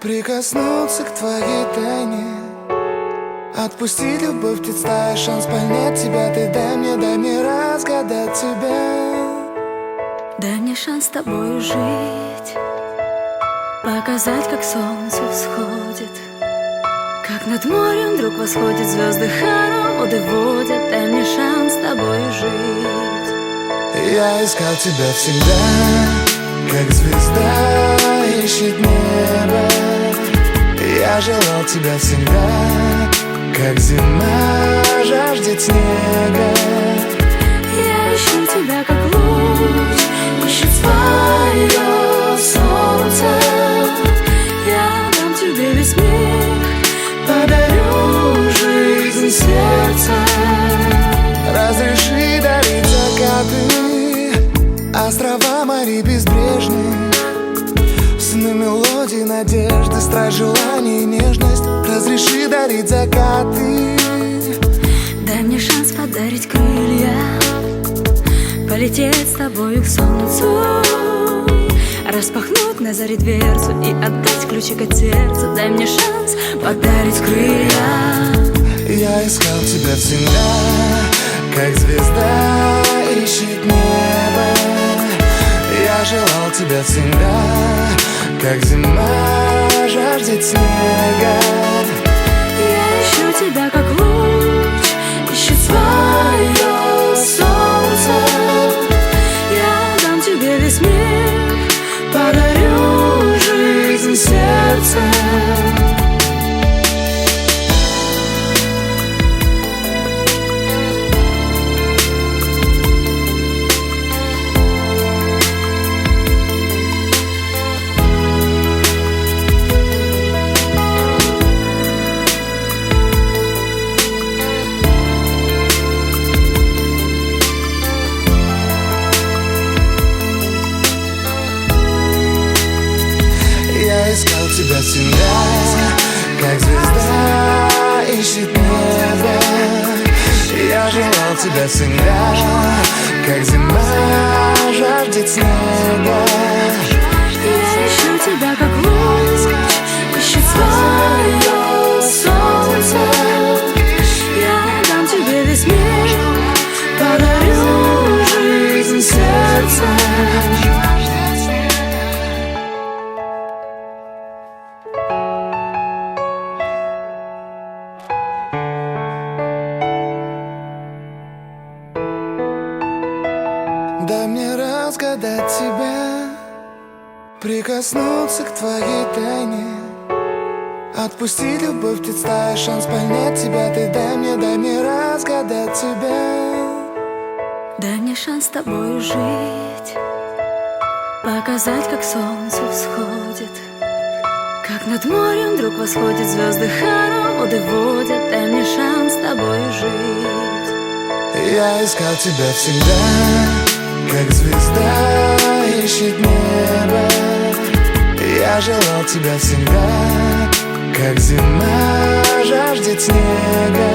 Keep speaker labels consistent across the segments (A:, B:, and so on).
A: Прикоснуться к твоей тайне, отпустить любовь, представить шанс понять тебя. Ты дай мне разгадать тебя.
B: Дай мне шанс с тобою жить, показать, как солнце всходит, как над морем вдруг восходят звезды, хороводы водят. Дай мне шанс с тобою жить.
A: Я искал тебя всегда, как звезда ищет небо. Я желал тебя всегда, как зима жаждет снега.
B: Я ищу тебя, как луч ищет свое солнце. Я дам тебе весь мир, подарю жизнь сердца.
A: Разреши дарить закаты, острова, моря безбрежные, сны, мелодии, надежды, страсть, желание и нежность. Разреши дарить закаты.
B: Дай мне шанс подарить крылья, полететь с тобою к солнцу, распахнуть на заре дверцу и отдать ключик от сердца. Дай мне шанс подарить крылья.
A: Я искал тебя всегда, как звезда ищет небо. Я желал тебя всегда, как зима жаждет снега.
B: Я ищу тебя, как луч ищет свое солнце. Я дам тебе весь мир, подарю жизнь сердца.
A: Я искал тебя всегда, как звезда ищет небо. Я желал тебя всегда, как зима жаждет снега.
B: Я ищу тебя, как луч ищет свое солнце. Я дам тебе весь мир, подарю жизнь сердца.
A: Дай мне разгадать тебя, прикоснуться к твоей тайне, отпустить любовь, представить шанс понять тебя. Ты дай мне разгадать тебя.
B: Дай мне шанс с тобою жить, показать, как солнце всходит, как над морем вдруг восходят звезды, хороводы водят. Дай мне шанс с тобою жить.
A: Я искал тебя всегда, как звезда ищет небо. Я желал тебя всегда, как зима жаждет снега.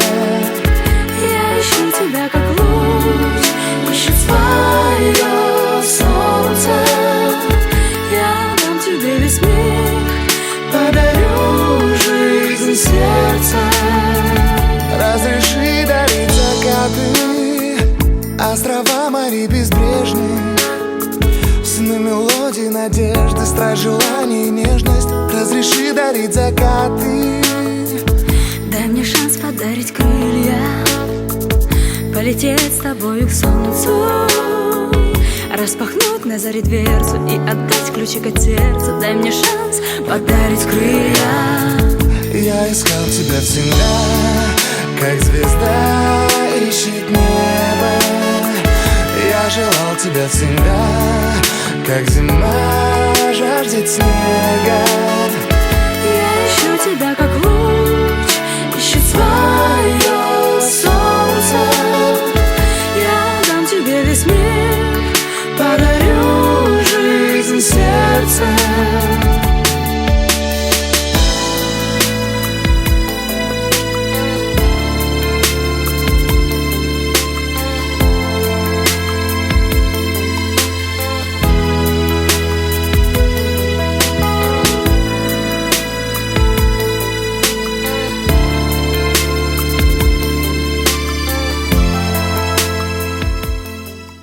B: Я ищу тебя, как луч ищет свое солнце. Я дам тебе весь мир, подарю жизнь сердца.
A: Разреши дарить закаты, острова, моря безбрежные, сны, мелодии, надежды, страсть, желание и нежность. Разреши дарить закаты.
B: Дай мне шанс подарить крылья, полететь с тобою к солнцу, распахнуть на заре дверцу и отдать ключик от сердца. Дай мне шанс подарить крылья.
A: Я искал тебя всегда, как звезда ищет небо. Я желал тебя всегда, как зима жаждет снега.